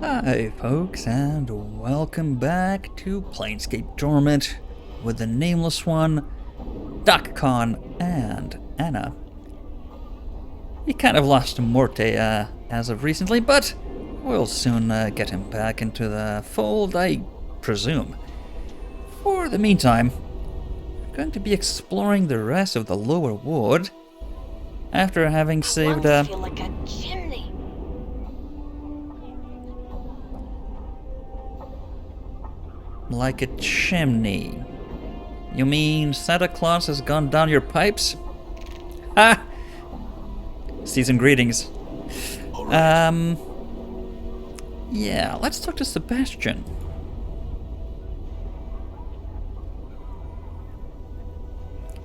Hi folks, and welcome back to Planescape Torment with the Nameless One, DocCon, and Anna. He kind of lost Morte as of recently, but we'll soon get him back into the fold, I presume. For the meantime, I'm going to be exploring the rest of the lower ward after having saved feel like a chimney. like a chimney. You mean Santa Claus has gone down your pipes? Ha! Season greetings. Yeah, let's talk to Sebastian.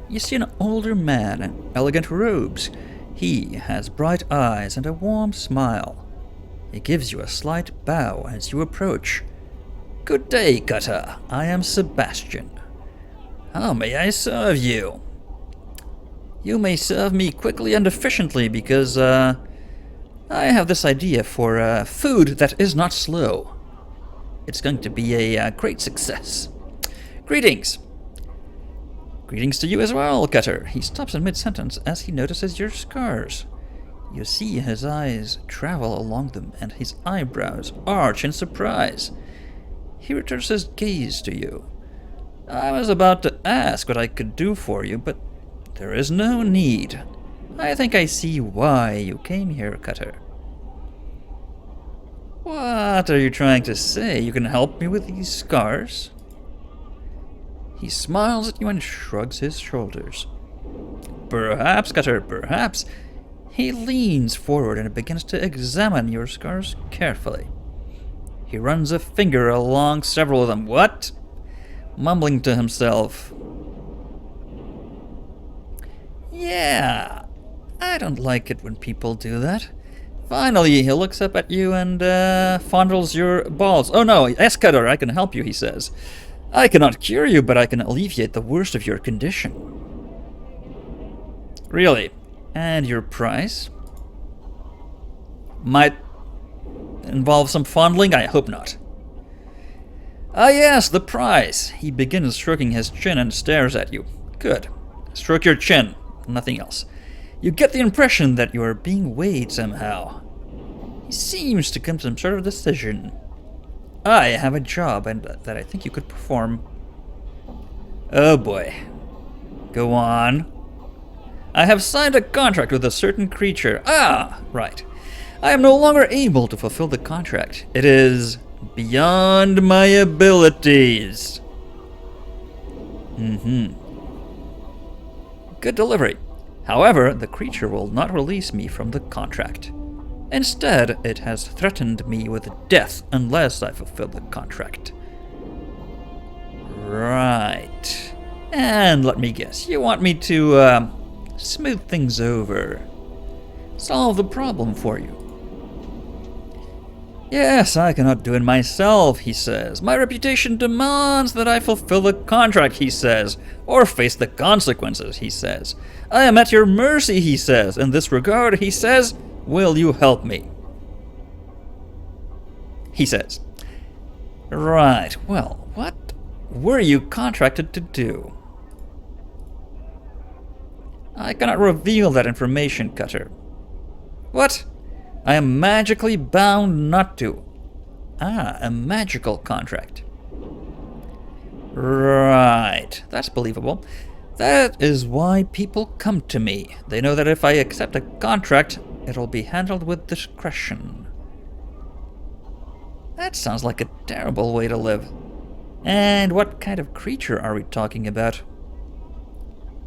You see an older man in elegant robes. He has bright eyes and a warm smile. He gives you a slight bow as you approach. Good day, Cutter. I am Sebastian. How may I serve you? You may serve me quickly and efficiently because, I have this idea for food that is not slow. It's going to be a great success. Greetings. Greetings to you as well, Cutter. He stops in mid-sentence as he notices your scars. You see his eyes travel along them and his eyebrows arch in surprise. He returns his gaze to you. I was about to ask what I could do for you, but there is no need. I think I see why you came here, Cutter. What are you trying to say? You can help me with these scars? He smiles at you and shrugs his shoulders. Perhaps, Cutter, perhaps. He leans forward and begins to examine your scars carefully. He runs a finger along several of them. What? Mumbling to himself. Yeah, I don't like it when people do that. Finally, he looks up at you and fondles your balls. Oh no, yes, Cutter, I can help you, he says. I cannot cure you, but I can alleviate the worst of your condition. Really? And your price? Might involve some fondling? I hope not. Ah yes, the prize. He begins stroking his chin and stares at you. Good. Stroke your chin. Nothing else. You get the impression that you are being weighed somehow. He seems to come to some sort of decision. I have a job and that I think you could perform. Oh boy. Go on. I have signed a contract with a certain creature. Ah, right. I am no longer able to fulfill the contract. It is beyond my abilities. Good delivery. However, the creature will not release me from the contract. Instead, it has threatened me with death unless I fulfill the contract. Right. And let me guess, you want me to, smooth things over. Solve the problem for you. Yes, I cannot do it myself, he says. My reputation demands that I fulfill the contract, he says, or face the consequences, he says. I am at your mercy, he says. In this regard, he says, will you help me? He says. Right, well, what were you contracted to do? I cannot reveal that information, Cutter. What? I am magically bound not to. Ah, a magical contract. Right, that's believable. That is why people come to me. They know that if I accept a contract, it'll be handled with discretion. That sounds like a terrible way to live. And what kind of creature are we talking about?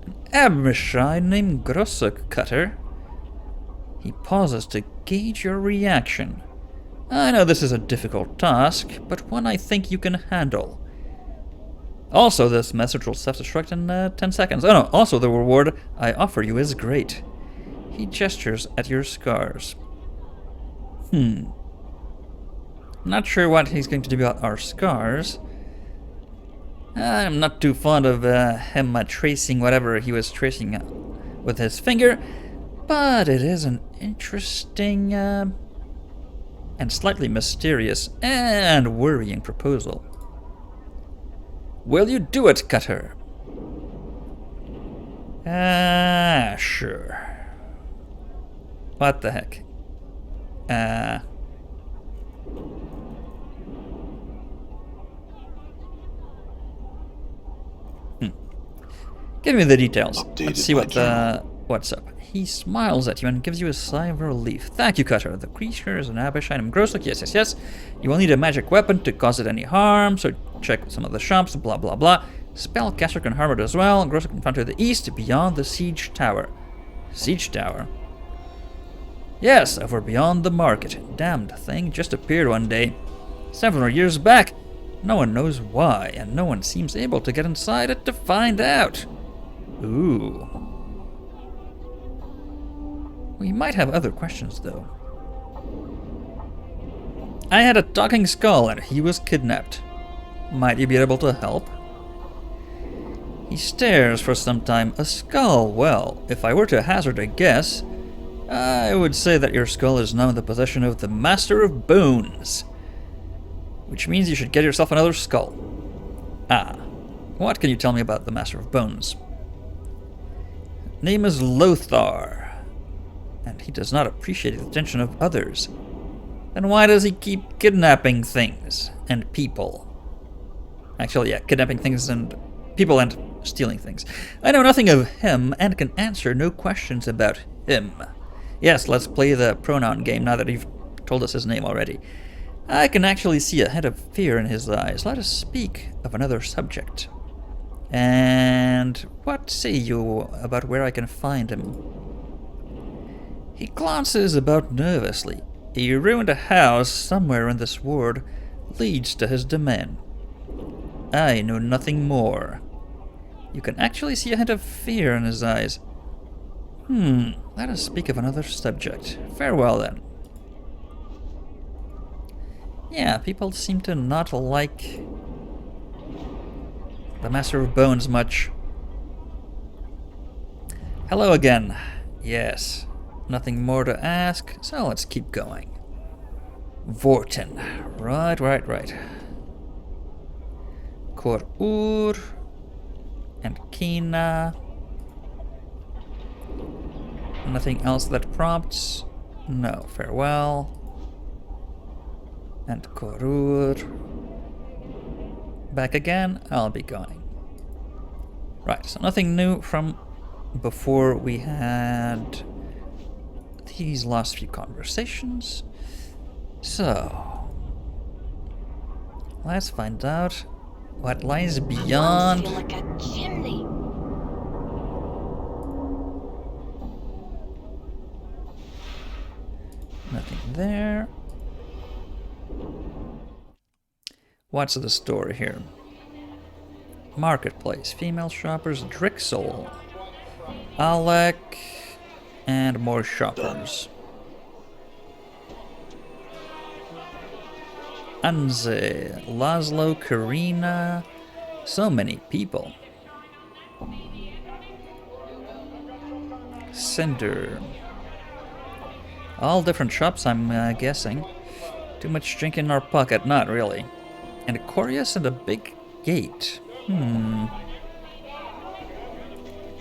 An Abishai named Grossuk, Cutter. He pauses to gauge your reaction. I know this is a difficult task, but one I think you can handle. Also, this message will self-destruct in 10 seconds. Oh no, also the reward I offer you is great. He gestures at your scars. Not sure what he's going to do about our scars. I'm not too fond of him tracing whatever he was tracing with his finger, but it is an interesting and slightly mysterious and worrying proposal. Will you do it, Cutter? Sure. What the heck? Give me the details. Let's see what's up. He smiles at you and gives you a sigh of relief. Thank you, Cutter. The creature is an abyss item. Gross look. Yes. You will need a magic weapon to cause it any harm, so check some of the shops, blah blah blah. Spellcaster can harm it as well. Gross can found to the east, beyond the siege tower. Siege tower? Yes, over beyond the market. Damned thing just appeared one day. Several years back. No one knows why, and no one seems able to get inside it to find out. Ooh. We might have other questions, though. I had a talking skull and he was kidnapped. Might you be able to help? He stares for some time. A skull? Well, if I were to hazard a guess, I would say that your skull is now in the possession of the Master of Bones. Which means you should get yourself another skull. Ah. What can you tell me about the Master of Bones? Name is Lothar, and he does not appreciate the attention of others. Then why does he keep kidnapping things and people? Actually, yeah, kidnapping things and people and stealing things. I know nothing of him and can answer no questions about him. Yes, let's play the pronoun game now that you've told us his name already. I can actually see a hint of fear in his eyes. Let us speak of another subject. And what say you about where I can find him? He glances about nervously. A ruined house somewhere in this world leads to his domain. I know nothing more. You can actually see a hint of fear in his eyes. Let us speak of another subject. Farewell then. Yeah, people seem to not like the Master of Bones much. Hello again. Yes, nothing more to ask, so let's keep going. Vorten. Right. Kor-Ur and Kina. Nothing else that prompts? No, farewell. And Kor-Ur. Back again, I'll be going. Right, so nothing new from before we had these last few conversations. So, let's find out what lies beyond. Like a chimney. Nothing there. What's the story here? Marketplace, female shoppers, Drixel, Alec, and more shoppers. Anze, Laszlo, Karina, so many people. Cinder. All different shops, I'm guessing. Too much drink in our pocket, not really. And Aquarius and a big gate.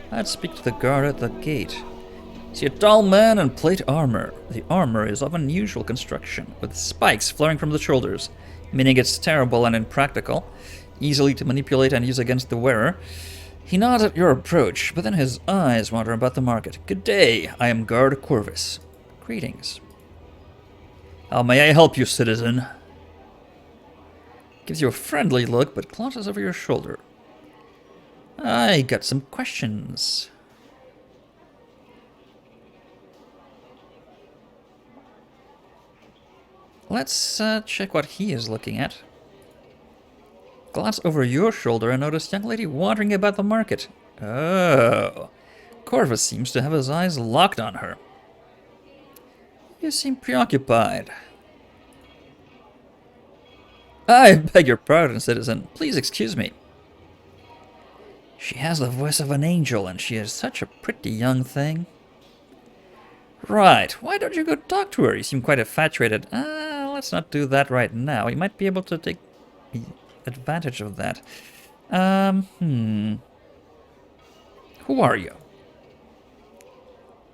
Let's speak to the guard at the gate. See a tall man in plate armor. The armor is of unusual construction, with spikes flaring from the shoulders, meaning it's terrible and impractical, easily to manipulate and use against the wearer. He nods at your approach, but then his eyes wander about the market. Good day, I am Guard Corvus. Greetings. How may I help you, citizen? Gives you a friendly look, but glances over your shoulder. I got some questions. Let's check what he is looking at. Glance over your shoulder and notice young lady wandering about the market. Oh. Corvus seems to have his eyes locked on her. You seem preoccupied. I beg your pardon, citizen. Please excuse me. She has the voice of an angel, and she is such a pretty young thing. Right. Why don't you go talk to her? You seem quite infatuated. let's not do that right now. We might be able to take advantage of that. Who are you?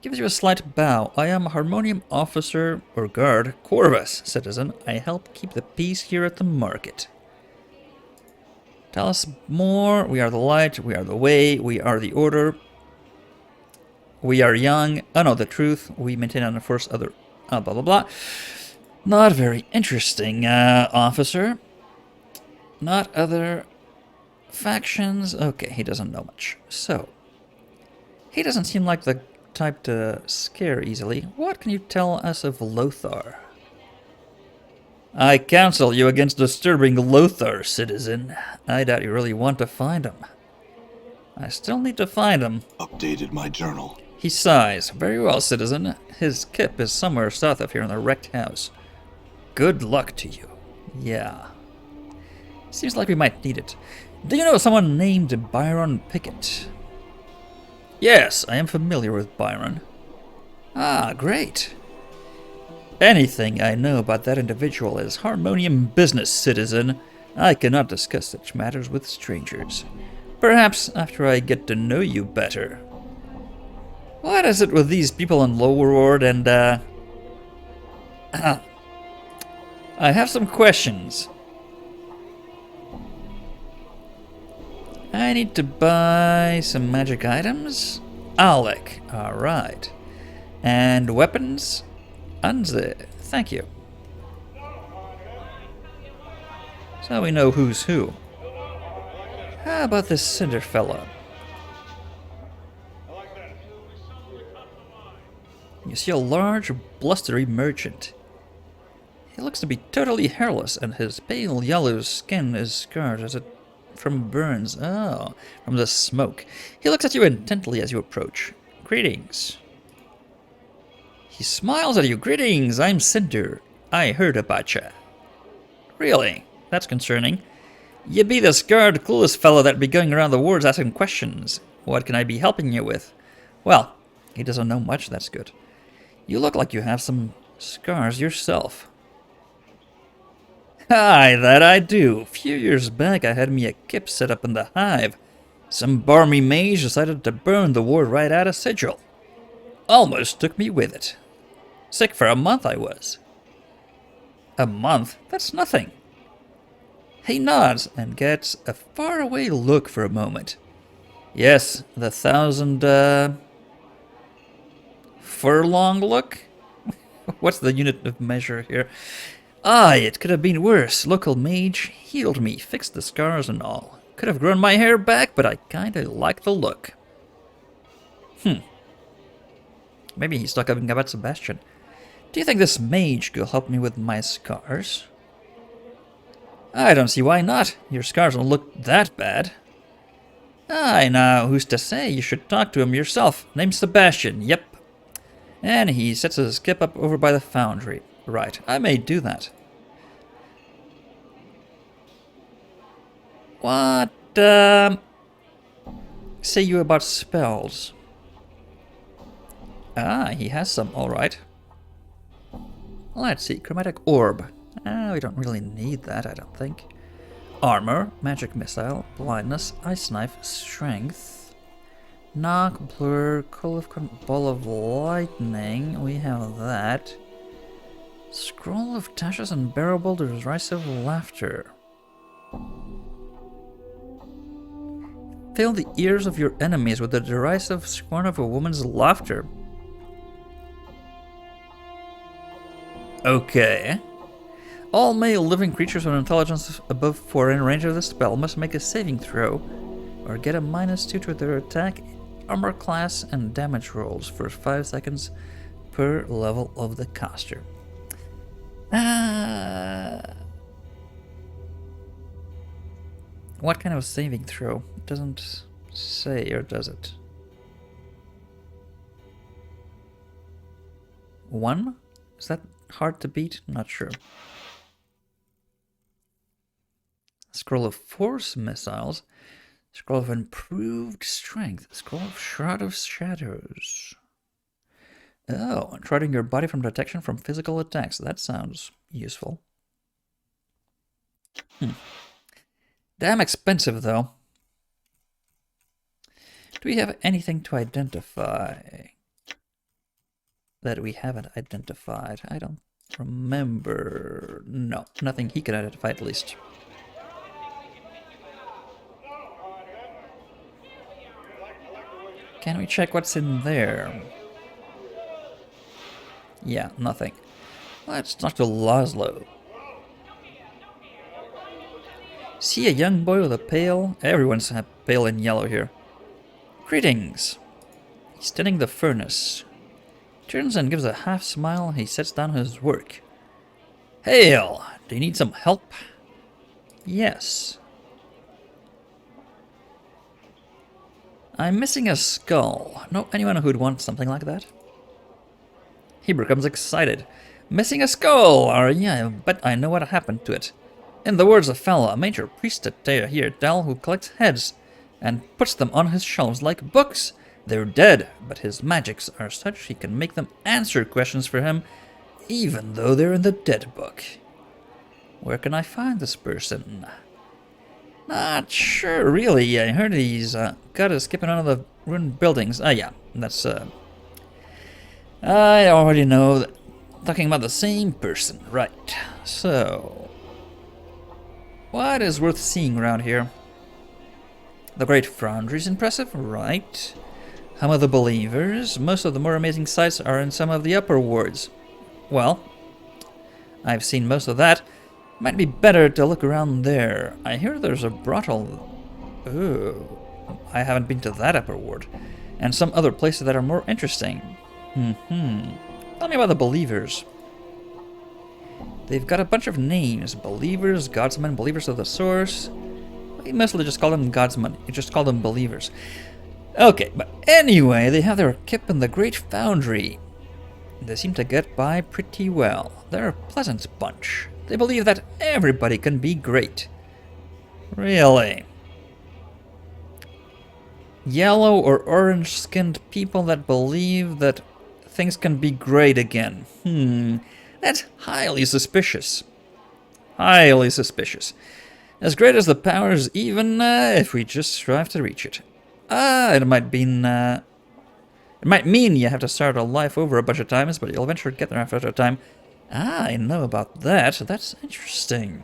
Gives you a slight bow. I am Harmonium Officer or Guard Corvus, citizen. I help keep the peace here at the market. Tell us more. We are the light. We are the way. We are the order. We are young. Oh no, the truth. We maintain and enforce other... blah, blah, blah. Not very interesting, officer. Not other factions. Okay, he doesn't know much. So, he doesn't seem like the type to scare easily. What can you tell us of Lothar? I counsel you against disturbing Lothar, citizen. I doubt you really want to find him. I still need to find him. Updated my journal. He sighs. Very well, citizen. His kip is somewhere south of here in the wrecked house. Good luck to you. Yeah. Seems like we might need it. Do you know someone named Byron Pickett? Yes, I am familiar with Byron. Ah, great. Anything I know about that individual is harmonium business, citizen. I cannot discuss such matters with strangers. Perhaps after I get to know you better. What is it with these people in Lower Ward and, I have some questions. I need to buy some magic items. Alec, alright. And weapons? Anze, thank you. So we know who's who. How about this Cinder fella? You see a large, blustery merchant. He looks to be totally hairless, and his pale yellow skin is scarred as it from burns. Oh, from the smoke. He looks at you intently as you approach. Greetings. He smiles at you. Greetings, I'm Cinder. I heard about ya. Really? That's concerning. You be the scarred, clueless fellow that be going around the wards asking questions. What can I be helping you with? Well, he doesn't know much, that's good. You look like you have some scars yourself. Aye, that I do. A few years back I had me a kip set up in the hive. Some barmy mage decided to burn the ward right out of sigil. Almost took me with it. Sick for a month I was. A month? That's nothing. He nods and gets a faraway look for a moment. Yes, the 1,000, furlong look? What's the unit of measure here? Aye, it could have been worse. Local mage healed me, fixed the scars and all. Could have grown my hair back, but I kinda like the look. Maybe he's talking about Sebastian. Do you think this mage could help me with my scars? I don't see why not. Your scars don't look that bad. Aye, now, who's to say? You should talk to him yourself. Name's Sebastian, yep. And he sets his kip up over by the foundry. Right, I may do that. What, say you about spells? Ah, he has some, alright. Let's see, chromatic orb. We don't really need that, I don't think. Armor, magic missile, blindness, ice knife, strength, knock, blur, ball of lightning, we have that. Scroll of Tasha's unbearable derisive laughter. Fill the ears of your enemies with the derisive scorn of a woman's laughter. Okay. All male living creatures with intelligence above 4 in range of the spell must make a saving throw or get a -2 to their attack, armor class, and damage rolls for 5 seconds per level of the caster. What kind of saving throw? It doesn't say, or does it? 1? Is that hard to beat? Not sure. Scroll of Force Missiles. Scroll of Improved Strength. Scroll of Shroud of Shadows. Oh, shrouding your body from detection from physical attacks. That sounds useful. Damn expensive, though. Do we have anything to identify that we haven't identified? I don't remember. No, nothing he can identify at least. Can we check what's in there? Yeah, nothing. Let's talk to Laszlo. See a young boy with a pail? Everyone's pale and yellow here. Greetings. He's tending the furnace. Turns and gives a half smile. He sets down his work. Hail! Do you need some help? Yes. I'm missing a skull. Know anyone who'd want something like that? He becomes excited. Missing a skull, are you? I bet I know what happened to it. In the words of Fella, a major priest at here, Dal, who collects heads and puts them on his shelves like books. They're dead, but his magics are such he can make them answer questions for him, even though they're in the dead book. Where can I find this person? Not sure, really. I heard he's got us skipping out of the ruined buildings. Yeah, that's I already know that. Talking about the same person, right? So, what is worth seeing around here? The Great Foundry's impressive, right? Home of the Believers. Most of the more amazing sights are in some of the upper wards. Well, I've seen most of that. Might be better to look around there. I hear there's a brothel. Ooh, I haven't been to that upper ward. And some other places that are more interesting. Tell me about the Believers. They've got a bunch of names. Believers, Godsmen, Believers of the Source. We mostly just call them Godsmen. You just call them Believers. Okay, but anyway, they have their kip in the Great Foundry. They seem to get by pretty well. They're a pleasant bunch. They believe that everybody can be great. Really? Yellow or orange-skinned people that believe that things can be great again. That's highly suspicious. Highly suspicious. As great as the powers, even if we just strive to reach it. It might mean you have to start a life over a bunch of times, but you'll eventually get there after a time. I know about that. That's interesting.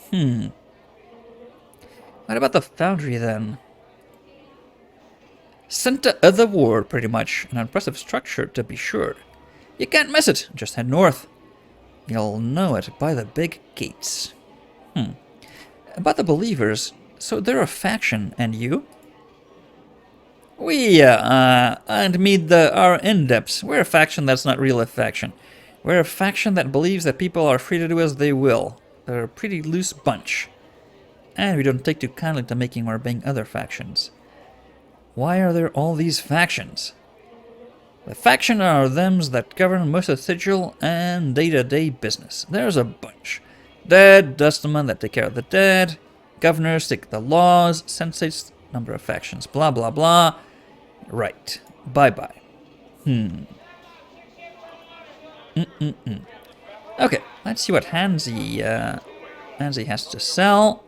What about the Foundry, then? Center of the ward, pretty much. An impressive structure, to be sure. You can't miss it. Just head north. You'll know it by the big gates. About the Believers, so they're a faction, and you? We, and meet our in-depths. We're a faction that's not really a faction. We're a faction that believes that people are free to do as they will. They're a pretty loose bunch. And we don't take too kindly to making or obeying other factions. Why are there all these factions? The faction are thems that govern most of the sigil and day-to-day business. There's a bunch. Dead, dustmen that take care of the dead, governors take the laws, sensates, number of factions, blah blah blah. Right. Bye-bye. Okay, let's see what Hansi has to sell.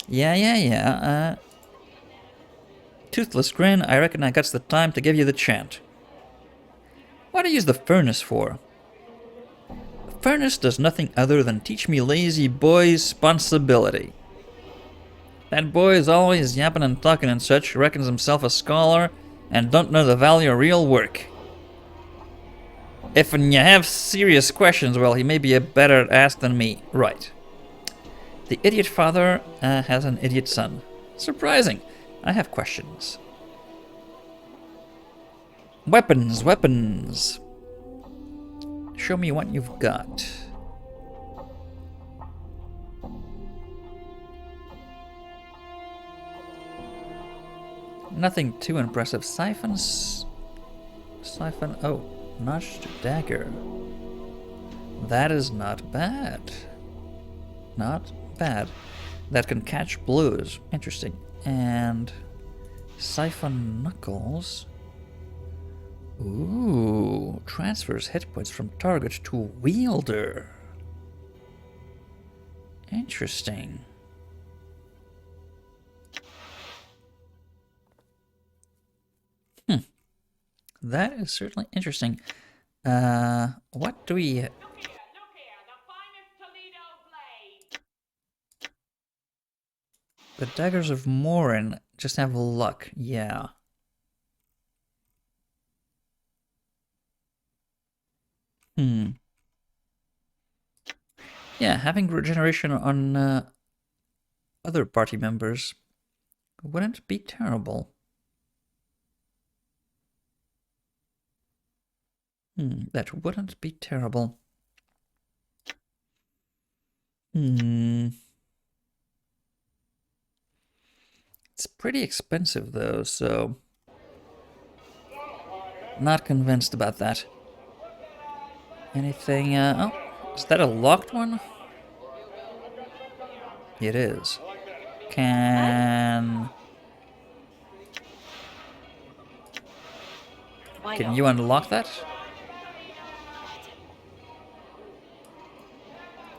Yeah. Toothless grin, I reckon I got the time to give you the chant. What do you use the furnace for? The furnace does nothing other than teach me lazy boy's responsibility. That boy is always yapping and talking and such, reckons himself a scholar, and don't know the value of real work. If you have serious questions, well, he may be a better at ask than me. Right. The idiot father has an idiot son. Surprising. I have questions. Weapons. Show me what you've got. Nothing too impressive. Siphon. Oh, notched dagger. That is not bad. Not bad. That can catch blows. Interesting. And Siphon Knuckles. Ooh, transfers hit points from target to wielder. Interesting. That is certainly interesting. What do we... Look here, the finest Toledo blade. The Daggers of Morin just have luck, yeah. Yeah, having regeneration on other party members wouldn't be terrible. That wouldn't be terrible. It's pretty expensive though, so... Not convinced about that. Anything, oh, is that a locked one? It is. Can you unlock that?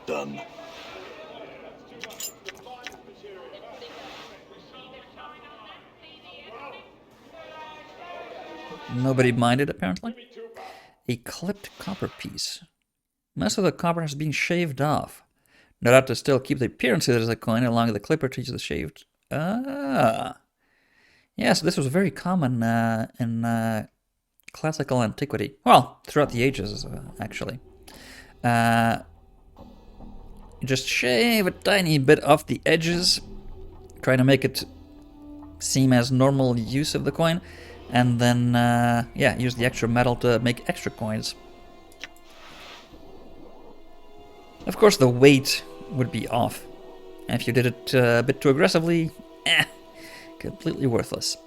Done. Nobody minded, apparently. A clipped copper piece. Most of the copper has been shaved off. No doubt to still keep the appearance of the coin, along with the clipper to use the shaved. Ah. Yes, this was very common in classical antiquity. Well, throughout the ages, actually. Just shave a tiny bit off the edges, trying to make it seem as normal use of the coin, and then, yeah, use the extra metal to make extra coins. Of course, the weight would be off. And if you did it a bit too aggressively, completely worthless.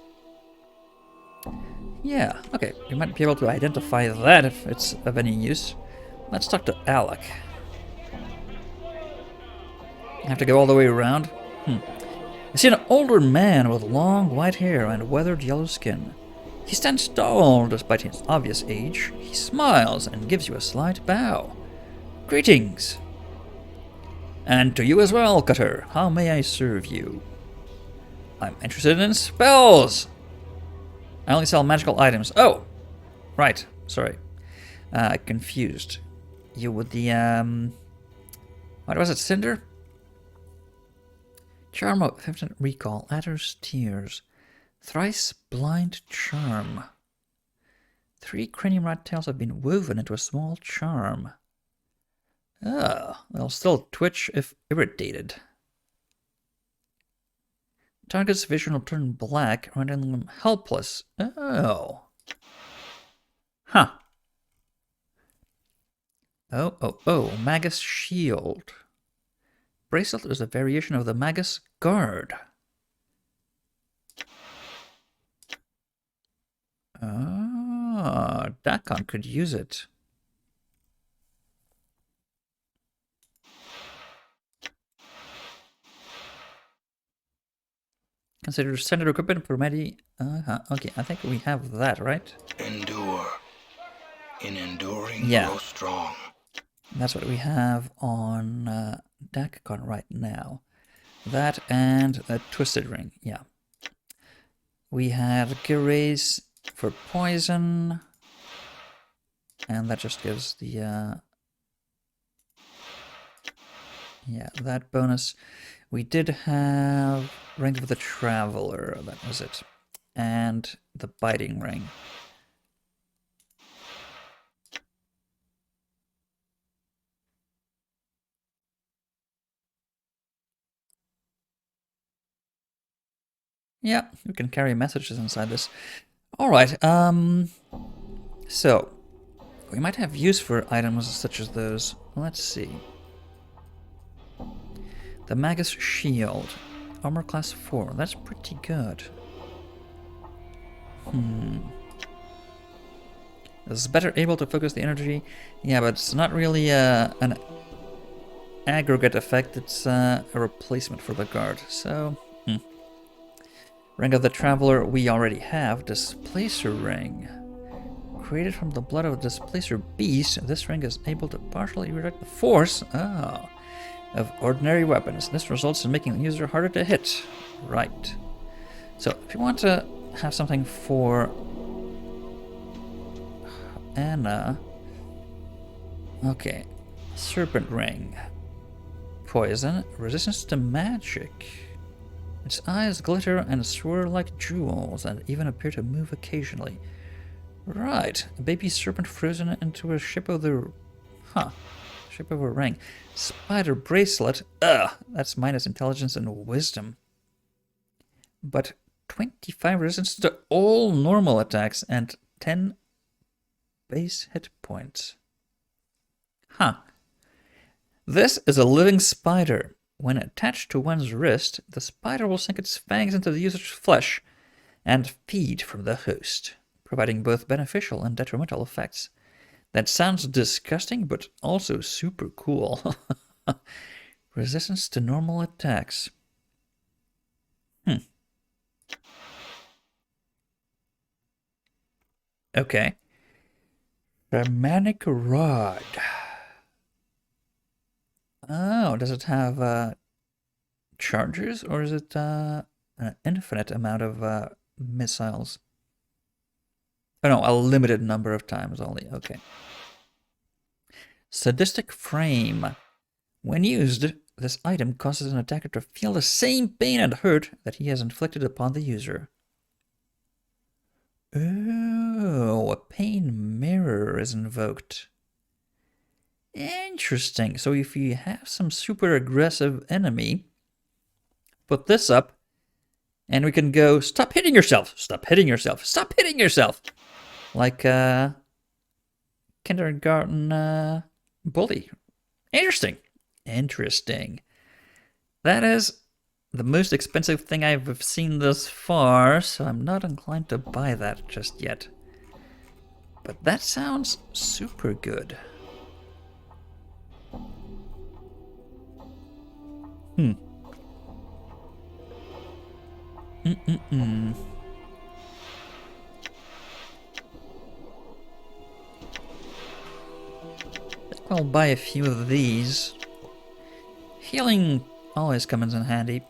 Yeah, okay, you might be able to identify that if it's of any use. Let's talk to Alec. Have to go all the way around? I see an older man with long white hair and weathered yellow skin. He stands tall despite his obvious age. He smiles and gives you a slight bow. Greetings. And to you as well, Cutter. How may I serve you? I'm interested in spells. I only sell magical items. Oh, right. Sorry. Confused. You with the, what was it, Cinder? Charm of Infinite Recall, Adder's Tears, Thrice Blind Charm. 3 cranium rat tails have been woven into a small charm. Ah, they'll still twitch if irritated. Target's vision will turn black, rendering them helpless. Oh. Huh. Oh, Magus Shield. Bracelet is a variation of the Magus Guard. Ah, Dakon could use it. Consider standard equipment for Medi. Okay, I think we have that, right? Endure. In enduring, Yeah. grow strong. That's what we have on Dakon right now. That and the Twisted Ring, yeah. We have Giraise for poison. And that just gives the, yeah, that bonus. We did have Ring of the Traveler, that was it. And the Biting Ring. Yeah, you can carry messages inside this. Alright, so, we might have use for items such as those. Let's see. The Magus Shield. Armor class 4. That's pretty good. This is better able to focus the energy. Yeah, but it's not really an aggregate effect. It's a replacement for the guard. So, Ring of the Traveler we already have. Displacer Ring. Created from the blood of a Displacer beast, this ring is able to partially redirect the force of ordinary weapons. This results in making the user harder to hit. Right. So if you want to have something for Anna... Okay. Serpent Ring. Poison. Resistance to magic. Its eyes glitter and swirl like jewels and even appear to move occasionally. Right. A baby serpent frozen into a ship of the... Ship of a ring. Spider bracelet. Ugh. That's minus intelligence and wisdom. But 25 resistance to all normal attacks and 10 base hit points. This is a living spider. When attached to one's wrist, the spider will sink its fangs into the user's flesh and feed from the host, providing both beneficial and detrimental effects. That sounds disgusting, but also super cool. Resistance to normal attacks. Okay. Shamanic Rod. Oh, does it have charges, or is it an infinite amount of missiles? Oh no, a limited number of times only. Okay. Sadistic Frame. When used, this item causes an attacker to feel the same pain and hurt that he has inflicted upon the user. Oh, a pain mirror is invoked. Interesting. So if you have some super aggressive enemy, put this up, and we can go, stop hitting yourself, stop hitting yourself, stop hitting yourself. Like kindergarten bully. Interesting. Interesting. That is the most expensive thing I've seen thus far, so I'm not inclined to buy that just yet. But that sounds super good. I think I'll buy a few of these. Healing always comes in handy.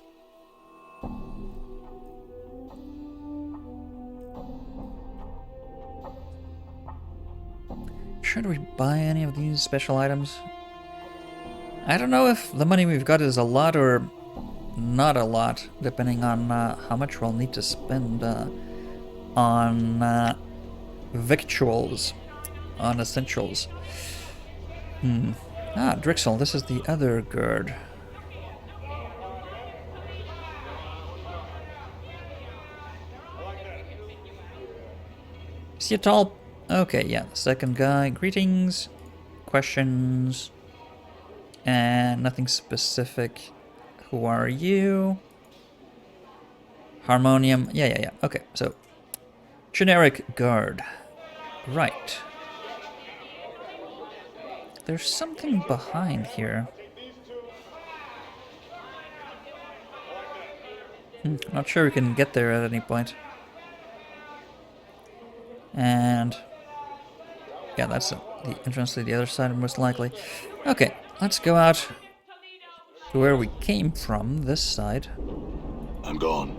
Should we buy any of these special items? I don't know if the money we've got is a lot or not a lot, depending on how much we'll need to spend on victuals, on essentials. Drixel, this is the other gird. Is he a tall? Okay, yeah, the second guy. Greetings, questions, and nothing specific. Who are you? Harmonium. Yeah. Okay, so generic guard. Right. There's something behind here. Not sure we can get there at any point. And yeah, that's the entrance to the other side, most likely. Okay, let's go out to where we came from, this side. I'm gone.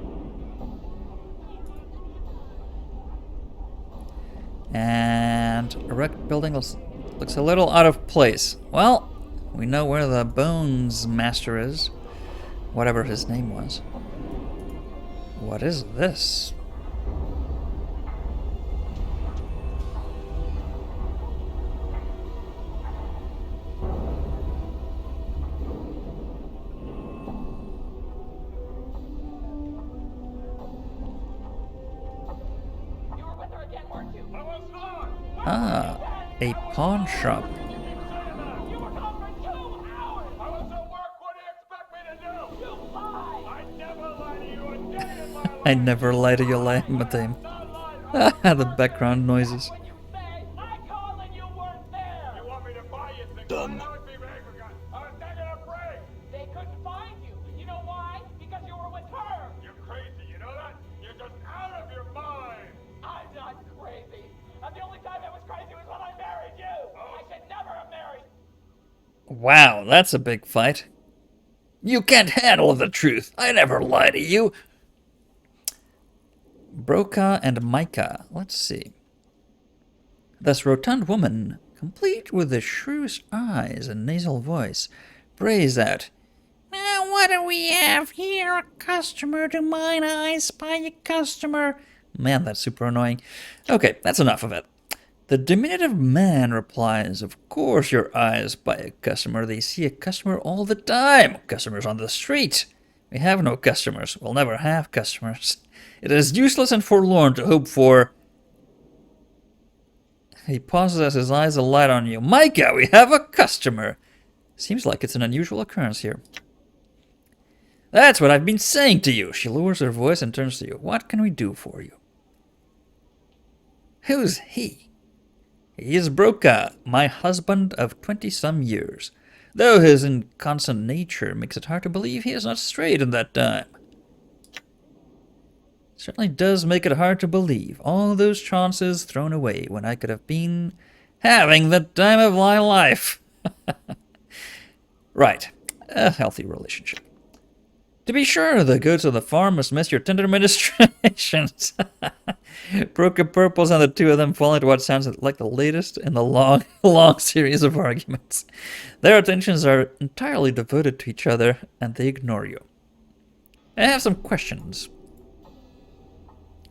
And a wrecked building looks a little out of place. Well, we know where the Bones Master is. Whatever his name was. What is this? A pawn shop. You were gone for 2 hours! I was at work. What do you expect me to do? You lied! I never lied to you a day in my life! I never lie to you, Lamatim. The background noises. When you say, I called and you weren't there! You want me to buy you things? Done. I would be very forgotten. I was taking a break! They couldn't find you. You know why? Because you were with her! You're crazy, you know that? Wow, that's a big fight. You can't handle the truth. I never lie to you. Broca and Micah. Let's see. This rotund woman, complete with the shrewest eyes and nasal voice, brays out, "Now what do we have here? A customer to mine. I spy a customer." Man, that's super annoying. Okay, that's enough of it. The diminutive man replies, "Of course your eyes spy a customer. They see a customer all the time. Customers on the street. We have no customers. We'll never have customers. It is useless and forlorn to hope for..." He pauses as his eyes alight on you. "Micah, we have a customer." Seems like it's an unusual occurrence here. "That's what I've been saying to you." She lowers her voice and turns to you. "What can we do for you?" "Who's he?" "He is Broca, my husband of 20-some years. Though his inconstant nature makes it hard to believe he has not strayed in that time." Certainly does make it hard to believe. All those chances thrown away when I could have been having the time of my life. Right. A healthy relationship. "To be sure, the goods of the farm must miss your tender ministrations." Broca purples and the two of them fall into what sounds like the latest in the long, long series of arguments. Their attentions are entirely devoted to each other, and they ignore you. I have some questions.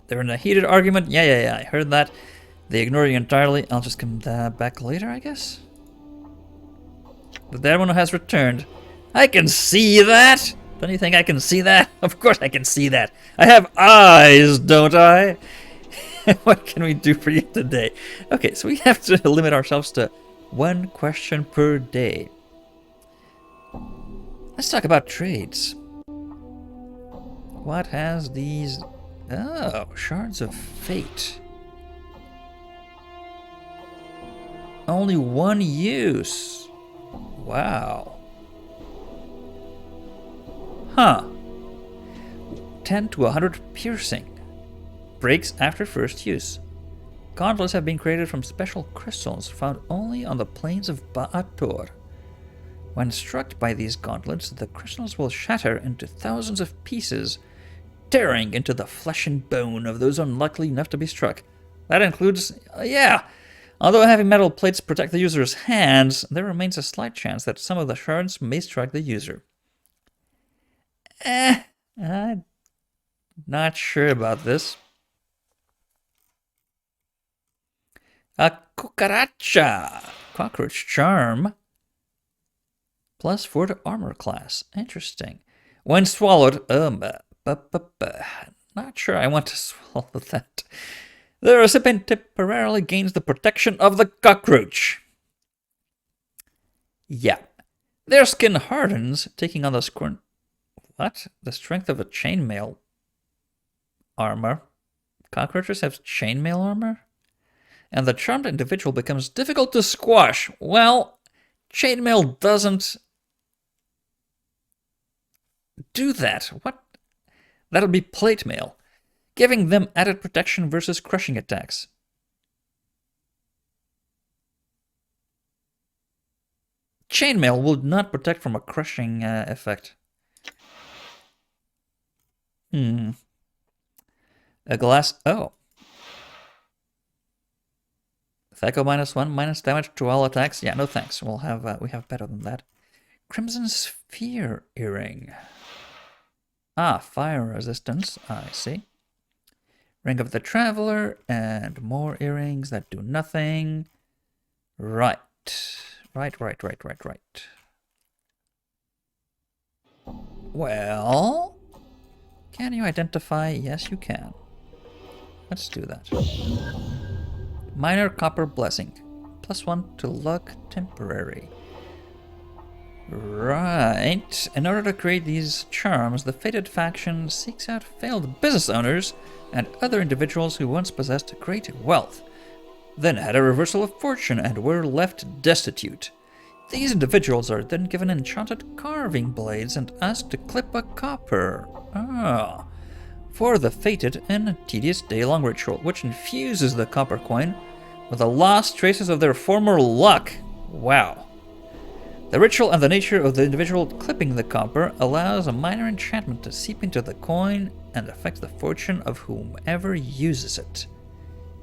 They're in a heated argument. Yeah, I heard that. They ignore you entirely. I'll just come back later, I guess. But that one has returned. "I can see that! Don't you think I can see that?" "Of course I can see that. I have eyes, don't I?" "What can we do for you today?" Okay, so we have to limit ourselves to one question per day. Let's talk about trades. What has these... Oh, Shards of Fate. Only one use. Wow. Huh. 10 to 100 piercing. Breaks after first use. Gauntlets have been created from special crystals found only on the plains of Ba'ator. When struck by these gauntlets, the crystals will shatter into thousands of pieces, tearing into the flesh and bone of those unlucky enough to be struck. That includes, although heavy metal plates protect the user's hands, there remains a slight chance that some of the shards may strike the user. I'm not sure about this. A cucaracha, cockroach charm, +4 to armor class. Interesting. When swallowed, not sure I want to swallow that. The recipient temporarily gains the protection of the cockroach. Yeah. Their skin hardens, taking on the the strength of a chainmail armor. Cockroaches have chainmail armor? And the charmed individual becomes difficult to squash. Well, chainmail doesn't do that. What? That'll be plate mail, giving them added protection versus crushing attacks. Chainmail will not protect from a crushing effect. A glass... Oh. Thaco -1, -damage to all attacks. Yeah, no thanks. We'll have we have better than that. Crimson Sphere Earring. Ah, fire resistance. I see. Ring of the Traveler and more earrings that do nothing. Right. Right. Well, can you identify? Yes, you can. Let's do that. Minor Copper Blessing. +1 to luck, temporary. Right. In order to create these charms, the Fated faction seeks out failed business owners and other individuals who once possessed great wealth, then had a reversal of fortune and were left destitute. These individuals are then given enchanted carving blades and asked to clip a copper. For the fated and tedious day-long ritual, which infuses the copper coin with the lost traces of their former luck. Wow. The ritual and the nature of the individual clipping the copper allows a minor enchantment to seep into the coin and affect the fortune of whomever uses it.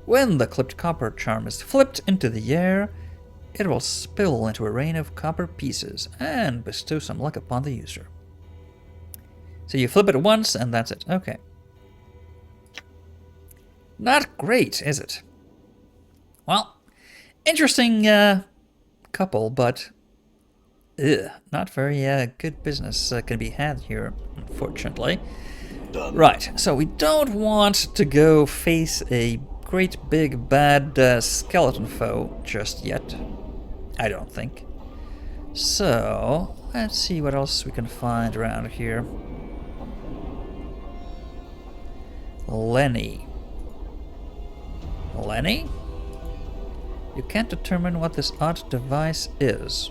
When the clipped copper charm is flipped into the air, it will spill into a rain of copper pieces and bestow some luck upon the user. So you flip it once and that's it. Okay. Not great, is it? Well, interesting couple, but not very good business can be had here, unfortunately. Done. Right, so we don't want to go face a great big bad skeleton foe just yet. I don't think. So, let's see what else we can find around here. Lenny. Lenny? You can't determine what this odd device is.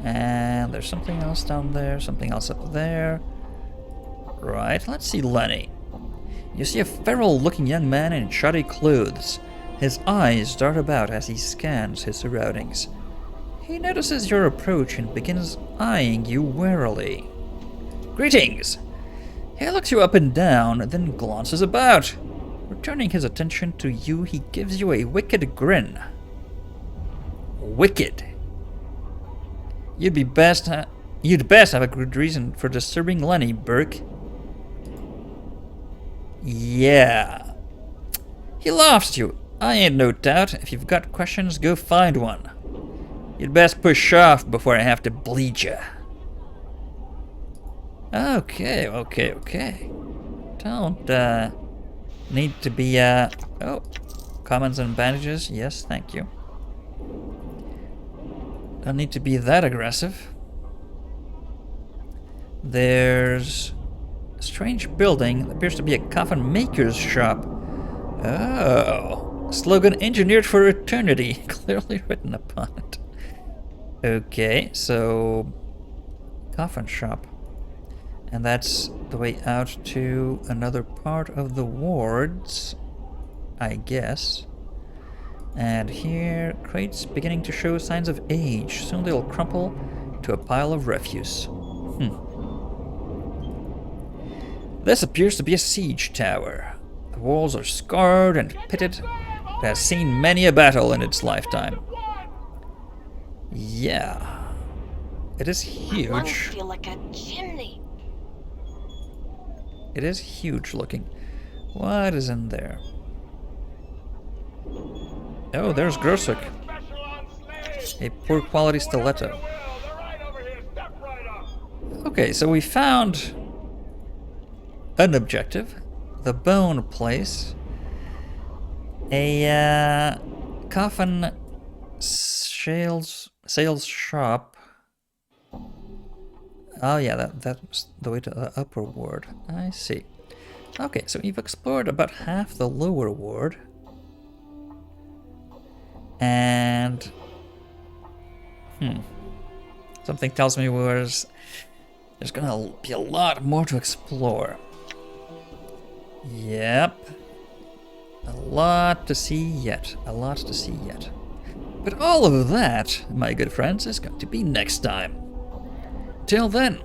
And there's something else down there, something else up there. Right, let's see Lenny. You see a feral-looking young man in shoddy clothes. His eyes dart about as he scans his surroundings. He notices your approach and begins eyeing you warily. Greetings! He looks you up and down, then glances about. Returning his attention to you, he gives you a wicked grin. Wicked. You'd best have a good reason for disturbing Lenny, Burke. Yeah. He laughs at you. I ain't no doubt. If you've got questions, go find one. You'd best push off before I have to bleed you. Okay. Don't need to be oh, commons and bandages. Yes, thank you. Don't need to be that aggressive. There's a strange building that appears to be a coffin maker's shop. Oh, slogan engineered for eternity, clearly written upon it. Okay, so coffin shop. And that's the way out to another part of the wards, I guess. And here, crates beginning to show signs of age. Soon they'll crumple to a pile of refuse. This appears to be a siege tower. The walls are scarred and pitted. It has seen many a battle in its lifetime. Yeah. It is My lungs huge. feel like a chimney. It is huge looking. What is in there? Oh, there's Grosuk. Special on slaves. A poor quality stiletto. They're right over here. Step right up. Okay, so we found an objective. The bone place. A coffin sales shop. Oh yeah, that's the way to the upper ward. I see. Okay, so we've explored about half the lower ward. And something tells me there's gonna be a lot more to explore. Yep. A lot to see yet. But all of that, my good friends, is going to be next time. Till then,